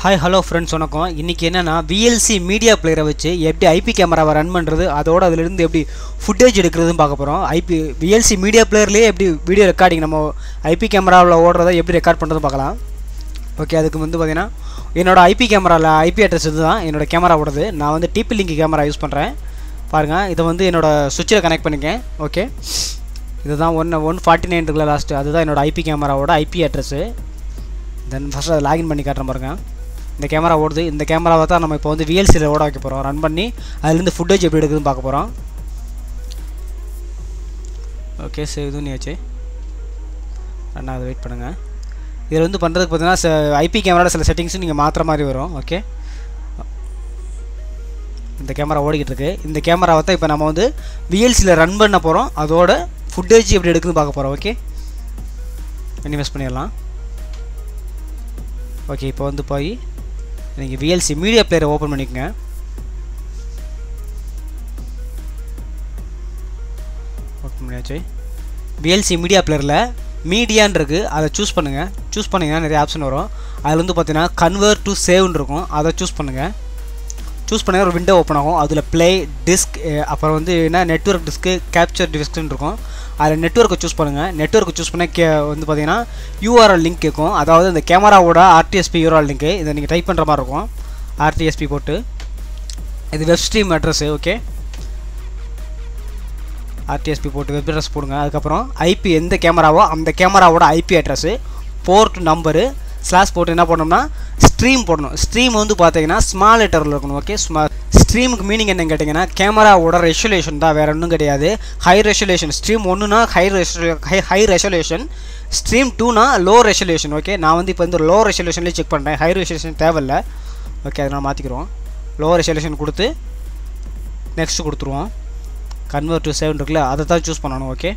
Hi hello friends வணக்கம். இன்றைக்கி என்னென்னா விஎல்சி மீடியா பிளேயரை வச்சு எப்படி ஐபி கேமராவை ரன் பண்ணுறது, அதோட அதிலிருந்து எப்படி ஃபுட்டேஜ் எடுக்கிறதுன்னு பார்க்க போகிறோம். விஎல்சி மீடியா பிளேயர்லேயே எப்படி வீடியோ ரெக்கார்டிங் நம்ம ஐபி கேமராவில் ஓடுறதை எப்படி ரெக்கார்ட் பண்ணுறது பார்க்கலாம். ஓகே, அதுக்கு பார்த்திங்கன்னா என்னோடய ஐபி கேமராவில் ஐபி அட்ரஸ் இது தான் என்னோடய கேமராவோடது. நான் டிபி லிங்க் கேமரா யூஸ் பண்ணுறேன். பாருங்கள், இதை என்னோடய சுவிட்சில் கனெக்ட் பண்ணிக்கேன். ஓகே, இதுதான் 149 இருக்குல்ல லாஸ்ட்டு, அதுதான் என்னோடய ஐபி கேமராவோட ஐபி அட்ரஸ்ஸு. தென் ஃபஸ்ட்டு அதை லாகின் பண்ணி காட்டுறேன் பாருங்கள். இந்த கேமரா ஓடுது. இந்த கேமராவை தான் நம்ம இப்போ விஎல்சியில் ஓட வைக்க போகிறோம். ரன் பண்ணி அதுலேருந்து ஃபுட்டேஜ் எப்படி எடுக்குதுன்னு பார்க்க போகிறோம். ஓகே, சேவ் இதுவும் நீச்சு ரன் ஆகுது. வெயிட் பண்ணுங்கள். இதில் பண்ணுறதுக்கு பார்த்தீங்கன்னா ஐபி கேமராவோட சில செட்டிங்ஸும் நீங்கள் மாற்றுற மாதிரி வரும். ஓகே, இந்த கேமரா ஓடிக்கிட்டு இருக்கு. இந்த கேமராவை தான் இப்போ நம்ம விஎல்சியில் ரன் பண்ண போகிறோம். அதோட ஃபுட்டேஜ் எப்படி எடுக்குதுன்னு பார்க்க போகிறோம். ஓகே, இன்வெஸ்ட் பண்ணிடலாம். ஓகே, இப்போ போய் நீங்கள் விஎல்சி மீடியா பிளேயரை ஓப்பன் பண்ணிக்கோங்க. ஓப்பன் பண்ணியாச்சு. விஎல்சி மீடியா பிளேயரில் மீடியான்னு இருக்குது, அதை சூஸ் பண்ணுங்கள். சூஸ் பண்ணிங்கன்னா நிறைய ஆப்ஷன் வரும். அதில் பார்த்தீங்கன்னா கன்வெர்ட் டு சேவ்னு இருக்கும், அதை சூஸ் பண்ணுங்கள். சூஸ் பண்ணி ஒரு விண்டோ ஓப்பன் ஆகும். அதில் ப்ளே டிஸ்க், அப்புறம் என்ன நெட்வொர்க் டிஸ்க்கு, கேப்சர் டிஸ்க்குன்னு இருக்கும். அதில் நெட்வொர்க்கை சூஸ் பண்ணுங்கள். நெட்வொர்க்கை சூஸ் பண்ண பார்த்தீங்கன்னா யூஆர்எல் லிங்க் கேட்கும். அதாவது இந்த கேமராவோட ஆர்டிஎஸ்பி யூஆர்எல் லிங்க்கு இதை நீங்கள் டைப் பண்ணுற மாதிரி இருக்கும். ஆர்டிஎஸ்பி போட்டு இது web stream address. Okay, RTSP போட்டு வெப் அட்ரஸ் போடுங்க. அதுக்கப்புறம் ஐபி எந்த கேமராவோ அந்த கேமராவோட IP address, port number, slash போட்டு என்ன பண்ணோம்னா ஸ்ட்ரீம் போடணும். ஸ்ட்ரீம் பார்த்தீங்கன்னா ஸ்மால் லெட்டரில் இருக்கணும். ஓகே, ஸ்ட்ரீமுக்கு மீனிங் என்னன்னு கேட்டிங்கன்னா கேமராவோட ரெசல்யூஷன் தான், வேறு ஒன்றும் கிடையாது. High resolution. ஸ்ட்ரீம் 1னா ஹை ரெசல்யூஷன், ஸ்ட்ரீம் 2னா லோ ரெசல்யூஷன். ஓகே, நான் இப்போ லோ ரெசல்யூஷன்லேயே செக் பண்ணுறேன். ஹை ரெசல்யூஷன் தேவையில்லை. ஓகே, அதை நான் மாற்றிக்கிறோம். லோ ரெசல்யூஷன் கொடுத்து நெக்ஸ்ட் கொடுத்துருவோம். கன்வெர்ட் டு சேவ் இருக்குல்ல, அதை தான் சூஸ் பண்ணணும். ஓகே,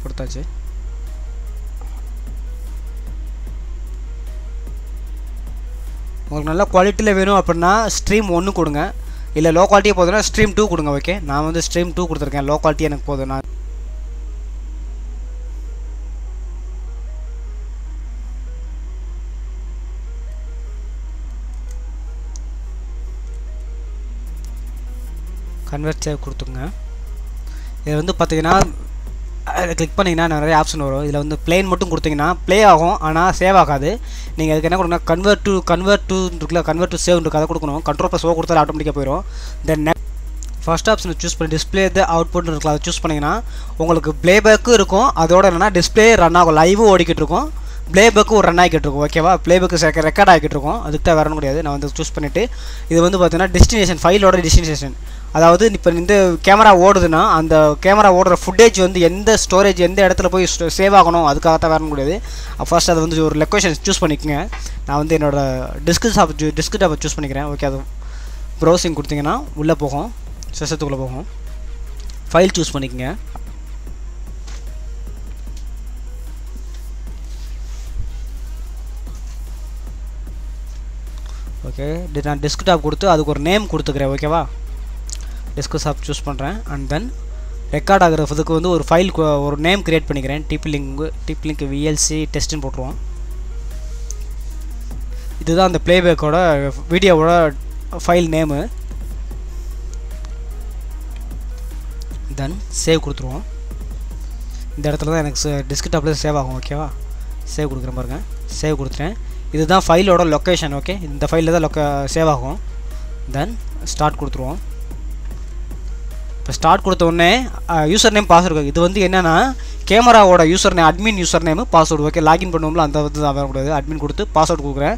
கொடுத்தாச்சு. உங்களுக்கு நல்ல குவாலிட்டியில் வேணும் அப்படின்னா ஸ்ட்ரீம் 1 கொடுங்க. இல்லை லோ குவாலிட்டியே போதுன்னா ஸ்ட்ரீம் 2 கொடுங்க. ஓகே, நான் ஸ்ட்ரீம் 2 கொடுத்துருக்கேன். லோ குவாலிட்டி எனக்கு போதும். நான் கன்வெர்ட் சேவ் கொடுத்துங்க. இது பார்த்தீங்கன்னா அதை கிளிக் பண்ணிங்கன்னா நிறைய ஆப்ஷன் வரும். இதில் பிளேன் மட்டும் கொடுத்தீங்கன்னா ப்ளே ஆகும், ஆனால் சேவ் ஆகாது. நீங்கள் அதுக்கு என்ன கொடுக்கணும், கன்வெர்ட் டு இருக்குல்ல, கன்வெர்ட் டு சேவ் இருக்குது, அதை கொடுக்கணும். கண்ட்ரோல்+O கொடுத்தாலும் ஆட்டோமேட்டிக்காக போயிடும். தென் ஃபர்ஸ்ட் ஆப்ஷனை சூஸ் பண்ணி டிஸ்பிளே த அவுட்புட் இருக்கலாம், அதை சூஸ் பண்ணிங்கன்னா உங்களுக்கு ப்ளேபேக்கும் இருக்கும். அதோட என்னென்னா டிஸ்பிளே ரன் ஆகும், லைவும் ஓடிக்கிட்டு இருக்கும், ப்ளேபேக்கும் ஒரு ரன் ஆகிக்கிட்டு இருக்கும். ஓகேவா, ப்ளேபேக்கு ரெக்கார்ட் ஆகிக்கிட்டு இருக்கும். அதுக்கு தான் வரணும் முடியாது. நான் சூஸ் பண்ணிவிட்டு இது பார்த்தீங்கன்னா டெஸ்டினேஷன், ஃபைலோட டெஸ்டினேஷன். அதாவது இப்போ இந்த கேமரா ஓடுதுன்னா அந்த கேமரா ஓடுற ஃபுட்டேஜ் எந்த ஸ்டோரேஜ் எந்த இடத்துல போய் சேவ் ஆகணும், அதுக்காக தான் வரணும் முடியாது. ஃபர்ஸ்ட் அதை ஒரு லொக்கேஷன் சூஸ் பண்ணிக்கோங்க. நான் என்னோடய டெஸ்க்டாப்பை சூஸ் பண்ணிக்கிறேன். ஓகே, அது ப்ரௌசிங் கொடுத்தீங்கன்னா உள்ளே போகும், சிஸ்டத்துக்குள்ளே போகும். ஃபைல் சூஸ் பண்ணிக்கோங்க. ஓகே, நான் டெஸ்க்டாப் கொடுத்து அதுக்கு ஒரு நேம் கொடுத்துக்கிறேன். ஓகேவா, டெஸ்க்டாப் சூஸ் பண்ணுறேன். அண்ட் தென் ரெக்கார்ட் ஆகிறதுக்கு ஒரு ஃபைல் ஒரு நேம் க்ரியேட் பண்ணிக்கிறேன். டிபி லிங்க் விஎல்சி டெஸ்ட்டுன்னு போட்டுருவோம். இதுதான் அந்த ப்ளேபேக்கோட வீடியோவோட ஃபைல் நேமு. தென் சேவ் கொடுத்துருவோம். இந்த இடத்துல தான் எனக்கு டெஸ்க்டாப்பில் சேவ் ஆகும். ஓகேவா, சேவ் கொடுக்குறேன் பாருங்கள். சேவ் கொடுத்துட்டேன். இதுதான் ஃபைலோட லொக்கேஷன். ஓகே, இந்த ஃபைலில் தான் சேவ் ஆகும். தென் ஸ்டார்ட் கொடுத்துருவோம். இப்போ ஸ்டார்ட் கொடுத்த உடனே யூசர் நேம் பாஸ்வேர்டு. இது என்னென்னா கேமராவோட user name, admin user name password. Okay, login பண்ணுவோம்ல, அந்த தான் வரக்கூடாது. அட்மின் கொடுத்து பாஸ்வேர்டு கொடுக்குறேன்.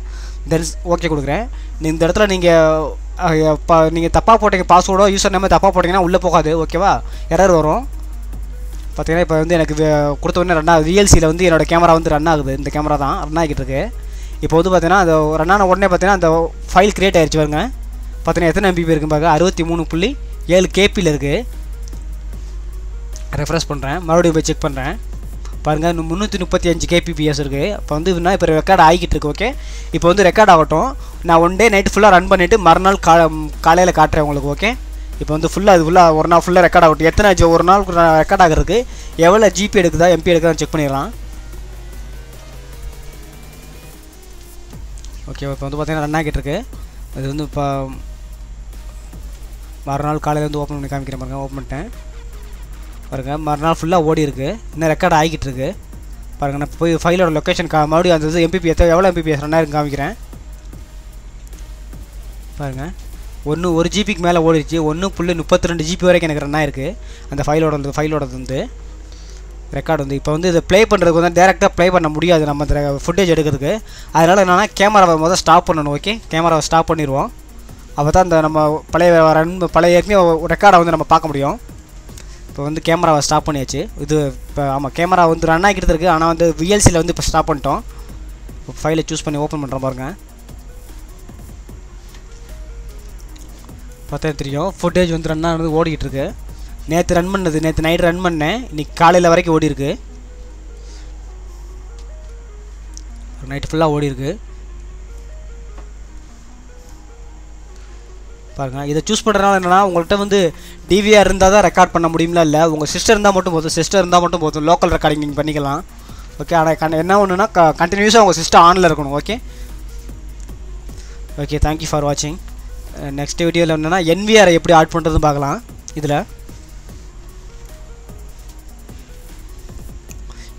தென் ஓகே கொடுக்குறேன். இந்த இடத்துல நீங்கள் தப்பாக போட்டீங்க, பாஸ்வேர்டோ யூசர் நேமோ தப்பாக போட்டிங்கன்னா உள்ளே போகாது. ஓகேவா, எரர் வரும். பார்த்தீங்கன்னா இப்போ எனக்கு கொடுத்த உடனே ரன் ஆகுது. விஎல்சியில் என்னோடய கேமரா ரன் ஆகுது. இந்த கேமரா தான் ரன் ஆகிட்டு இருக்கு. இப்போ பார்த்தீங்கன்னா அது ரன் ஆன உடனே பார்த்தீங்கன்னா அந்த ஃபைல் க்ரியேட் ஆகிடுச்சு. பாருங்க, பார்த்தீங்கன்னா எத்தனை MB இருக்குன்னு பார்க்க 63.7 KB இருக்குது. ரெஃப்ரெஷ் பண்ணுறேன், மறுபடியும் போய் செக் பண்ணுறேன். பாருங்கள், 335 kbps இருக்குது. இப்போ இப்போ ரெக்கார்ட் ஆகிக்கிட்டு இருக்கு. ஓகே, இப்போ ரெக்கார்ட் ஆகட்டும். நான் ஒன் டே நைட்டு ஃபுல்லாக ரன் பண்ணிவிட்டு மறுநாள் காலையில் காட்டுறேன் உங்களுக்கு. ஓகே, இப்போ ஃபுல்லாக இது ஃபுல்லாக ஒரு நாள் ஃபுல்லாக ரெக்கார்ட் ஆகட்டும். எத்தனை ஒரு நாள் ரெக்கார்ட் ஆகிறதுக்கு எவ்வளோ GB எடுக்குதா MP எடுக்குதான்னு செக் பண்ணிடலாம். ஓகே, இப்போ வந்து பார்த்தீங்கன்னா ரன் ஆகிட்டு இருக்கு. அது வந்து இப்போ மறுநாள் காலையில் வந்து ஓப்பன் பண்ணி காமிக்கிறேன் பாருங்கள். ஓப்பன் பண்ணிட்டேன் பாருங்கள். மறுநாள் ஃபுல்லாக ஓடி இருக்குது. இன்னும் ரெக்கார்ட் ஆகிட்டு இருக்கு பாருங்கள். நான் போய் ஃபைலோட லொக்கேஷன் மறுபடியும் அந்த இது எம்பிபிஎஸ் எவ்வளோ எம்பிபிஎஸ் ரன் ஆயிருக்கு காமிக்கிறேன் பாருங்கள். 1 ஜிபிக்கு மேலே ஓடிடுச்சு. 1.32 ஜிபி வரைக்கும் எனக்கு ரன் ஆயிருக்கு அந்த ஃபைலோடது வந்து ரெக்கார்டு வந்து. இப்போ வந்து இதை ப்ளே பண்ணுறதுக்கு வந்து டேரெக்டாக ப்ளே பண்ண முடியாது நம்ம இந்த ஃபுட்டேஜ் எடுக்கிறதுக்கு. அதனால் என்னென்னா கேமராவை முதல்ல ஸ்டாப் பண்ணணும். ஓகே, கேமராவை ஸ்டாப் பண்ணிடுவோம். அப்போ தான் இந்த நம்ம பழைய ஏற்கனவே ரெக்கார்டை வந்து நம்ம பார்க்க முடியும். இப்போ வந்து கேமராவை ஸ்டாப் பண்ணியாச்சு. இது இப்போ ஆமாம், கேமரா வந்து ரன் ஆகிட்டு இருக்குது. ஆனால் வந்து விஎல்சியில் வந்து இப்போ ஸ்டாப் பண்ணிட்டோம். இப்போ ஃபைலை சூஸ் பண்ணி ஓப்பன் பண்ணுறோம் பாருங்கள். பார்த்தா தெரியும் ஃபுட்டேஜ் வந்து ரன் ஆனது ஓடிக்கிட்டு இருக்கு. நேற்று ரன் பண்ணது, நேற்று நைட் ரன் பண்ணேன். இன்றைக்கி காலையில் வரைக்கும் ஓடி இருக்கு. நைட்டு ஃபுல்லாக ஓடி இருக்கு பாருங்கள். இதை சூஸ் பண்ணுறதுனால என்னென்னா உங்கள்கிட்ட வந்து டிவிஆர் இருந்தால் தான் ரெக்கார்ட் பண்ண முடியுங்களா? இல்லை உங்கள் சிஸ்டர் இருந்தால் மட்டும் போதும் லோக்கல் ரெக்கார்டிங் நீங்கள் பண்ணிக்கலாம். ஓகே, ஆனால் என்ன ஒன்றுனா கண்டினியூஸாக உங்கள் சிஸ்டம் ஆனில் இருக்கணும். ஓகே ஓகே, தேங்க்யூ ஃபார் வாட்சிங். நெக்ஸ்ட் வீடியோவில் என்னென்னா என்விஆரை எப்படி ஆட் பண்ணுறதுன்னு பார்க்கலாம். இதில்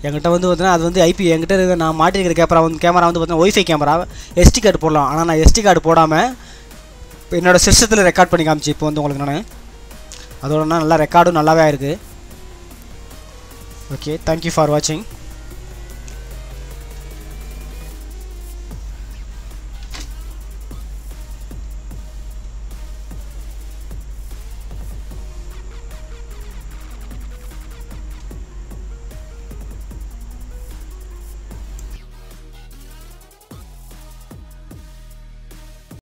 என்கிட்ட வந்து பார்த்தீங்கன்னா அது வந்து ஐபி என்கிட்ட இருக்க நான் மாட்டிருக்கிற கேமரா வந்து பார்த்தீங்கன்னா ஒய்ஃபை கேமரா. எஸ்டி கார்டு போடலாம். ஆனால் நான் எஸ்டி கார்டு போடாமல் என்னோடய சிஸ்டத்தில் ரெக்கார்ட் பண்ணி காமிச்சு இப்போ வந்து உங்களுக்கு நான் அதோடனா நல்லா ரெக்கார்டும் நல்லாவே இருக்குது. ஓகே, தேங்க்யூ ஃபார் வாட்சிங்.